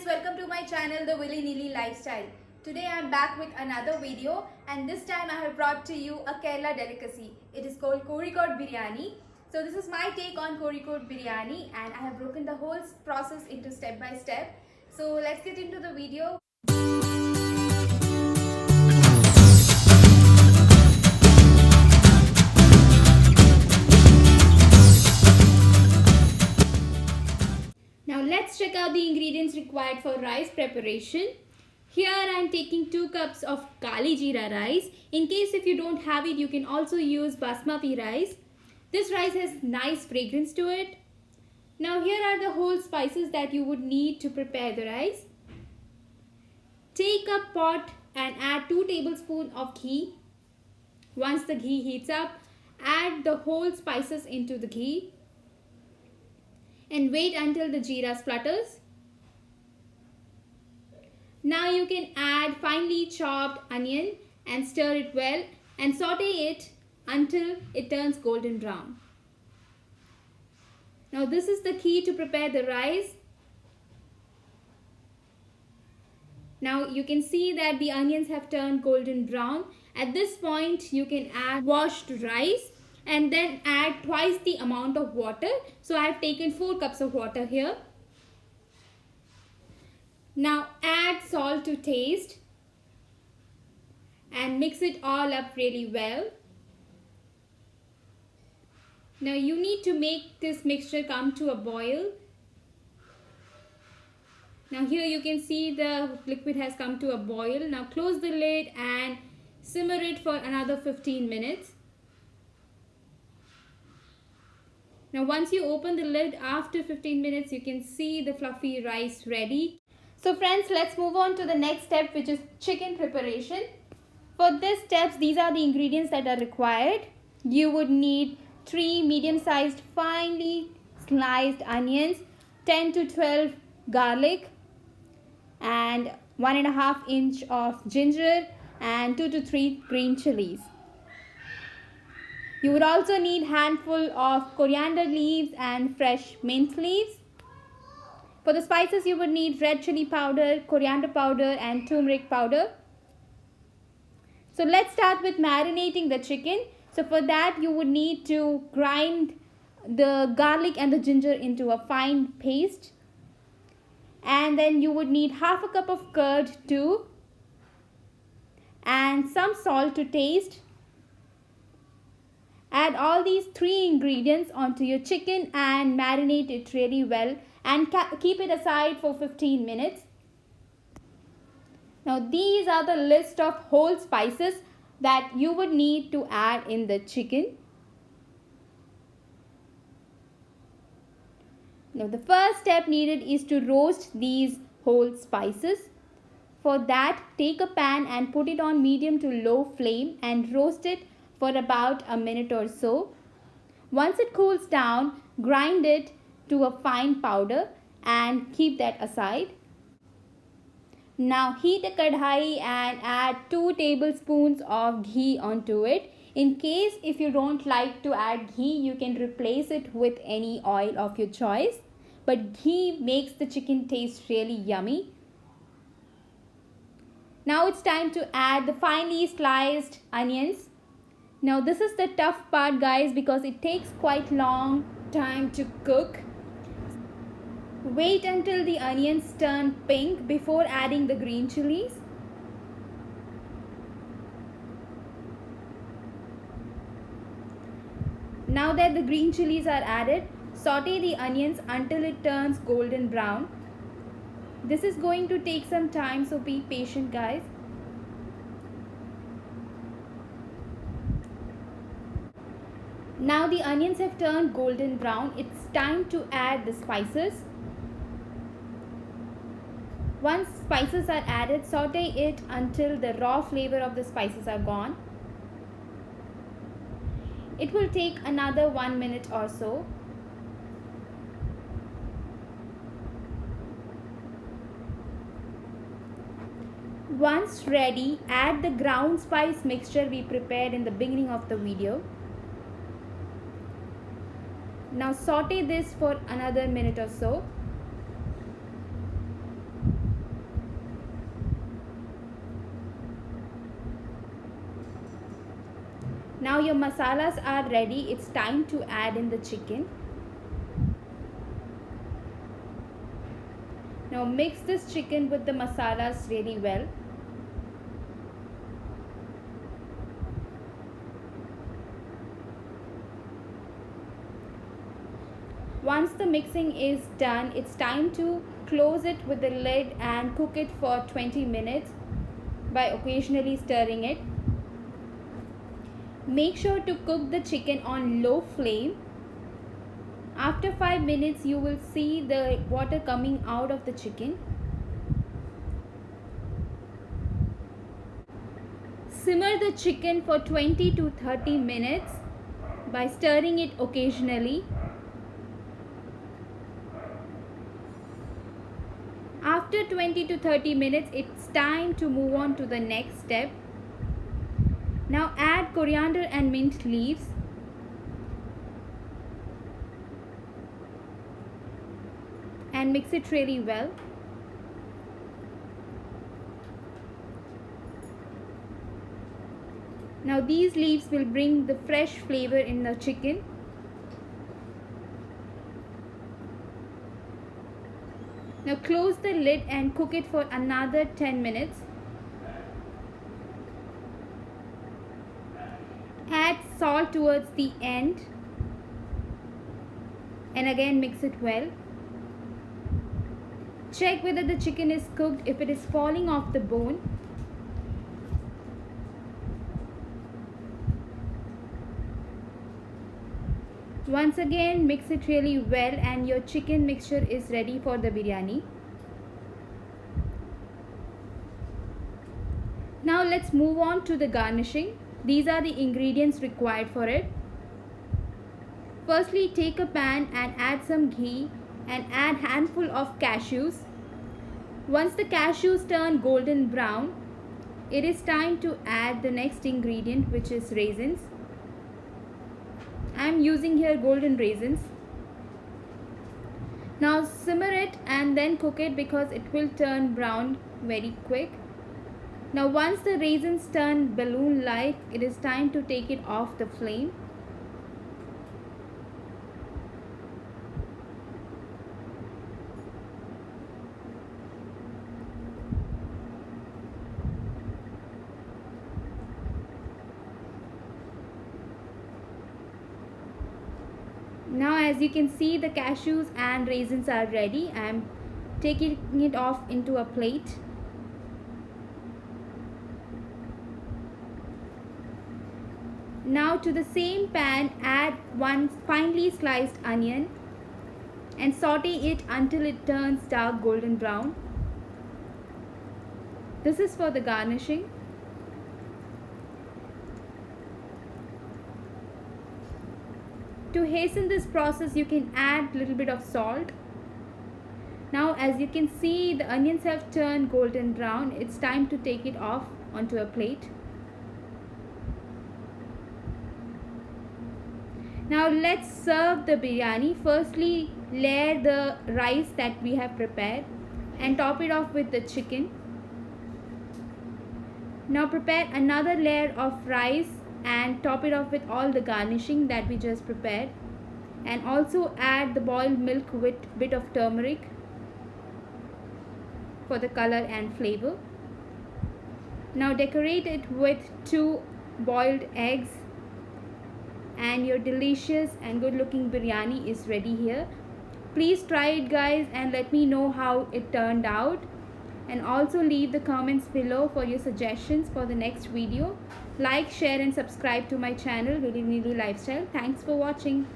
friends, welcome to my channel The Willy Nilly Lifestyle. Today I am back with another video and this time I have brought to you a Kerala delicacy. It is called Kozhikode Biryani. So this is my take on Kozhikode Biryani and I have broken the whole process into step by step. So let's get into the video. Now let's check out the ingredients required for rice preparation. Here I am taking 2 cups of Kali Jeera rice. In case if you don't have it, you can also use Basmati rice. This rice has nice fragrance to it. Now here are the whole spices that you would need to prepare the rice. Take a pot and add 2 tablespoons of ghee. Once the ghee heats up, add the whole spices into the ghee. And wait until the jeera splutters. Now you can add finely chopped onion and stir it well and saute it until it turns golden brown. Now this is the key to prepare the rice. Now you can see that the onions have turned golden brown. At this point you can add washed rice and then add twice the amount of water. So I have taken 4 cups of water here. Now add salt to taste and mix it all up really well. Now you need to make this mixture come to a boil. Now here you can see the liquid has come to a boil. Now close the lid and simmer it for another 15 minutes. Now once you open the lid after 15 minutes, you can see the fluffy rice ready. So friends, let's move on to the next step, which is chicken preparation. For this steps, these are the ingredients that are required. You would need 3 medium-sized finely sliced onions, 10 to 12 garlic and 1.5 inch of ginger and 2 to 3 green chilies. You would also need handful of coriander leaves and fresh mint leaves. For the spices, you would need red chili powder, coriander powder and turmeric powder. So let's start with marinating the chicken. So for that, you would need to grind the garlic and the ginger into a fine paste. And then you would need half a cup of curd too. And some salt to taste. Add all these 3 ingredients onto your chicken and marinate it really well and keep it aside for 15 minutes. Now these are the list of whole spices that you would need to add in the chicken. Now the first step needed is to roast these whole spices. For that, take a pan and put it on medium to low flame and roast it for about a minute or so. Once it cools down, grind it to a fine powder and keep that aside. Now heat a kadhai and add 2 tablespoons of ghee onto it. In case if you don't like to add ghee, you can replace it with any oil of your choice. But ghee makes the chicken taste really yummy. Now it's time to add the finely sliced onions. Now this is the tough part, guys, because it takes quite long time to cook. Wait until the onions turn pink before adding the green chilies. Now that the green chilies are added, saute the onions until it turns golden brown. This is going to take some time, so be patient, guys. Now the onions have turned golden brown. It's time to add the spices. Once spices are added, saute it until the raw flavor of the spices are gone. It will take another 1 minute or so. Once ready, add the ground spice mixture we prepared in the beginning of the video. Now saute this for another minute or so. Now your masalas are ready. It's time to add in the chicken. Now mix this chicken with the masalas really well. Once the mixing is done, it's time to close it with the lid and cook it for 20 minutes by occasionally stirring it. Make sure to cook the chicken on low flame. After 5 minutes, you will see the water coming out of the chicken. Simmer the chicken for 20 to 30 minutes by stirring it occasionally. After 20 to 30 minutes, it's time to move on to the next step. Now add coriander and mint leaves. And mix it really well. Now these leaves will bring the fresh flavor in the chicken. Now close the lid and cook it for another 10 minutes. Add salt towards the end and again mix it well. Check whether the chicken is cooked. If it is falling off the bone, once again mix it really well and your chicken mixture is ready for the biryani. Now let's move on to the garnishing. These are the ingredients required for it. Firstly, take a pan and add some ghee and add handful of cashews. Once the cashews turn golden brown, it is time to add the next ingredient, which is raisins. I am using here golden raisins. Now simmer it and then cook it because it will turn brown very quick. Now once the raisins turn balloon-like, it is time to take it off the flame. Now as you can see, the cashews and raisins are ready. I am taking it off into a plate. Now to the same pan, add one finely sliced onion and saute it until it turns dark golden brown. This is for the garnishing. To hasten this process, you can add a little bit of salt. Now as you can see, the onions have turned golden brown. It's time to take it off onto a plate. Now let's serve the biryani. Firstly, layer the rice that we have prepared and top it off with the chicken. Now prepare another layer of rice and top it off with all the garnishing that we just prepared, and also add the boiled milk with bit of turmeric for the color and flavor. Now decorate it with 2 boiled eggs and your delicious and good looking biryani is ready here. Please try it guys and let me know how it turned out, and also leave the comments below for your suggestions for the next video. Like, share and subscribe to my channel Willy Nilly Lifestyle. Thanks for watching.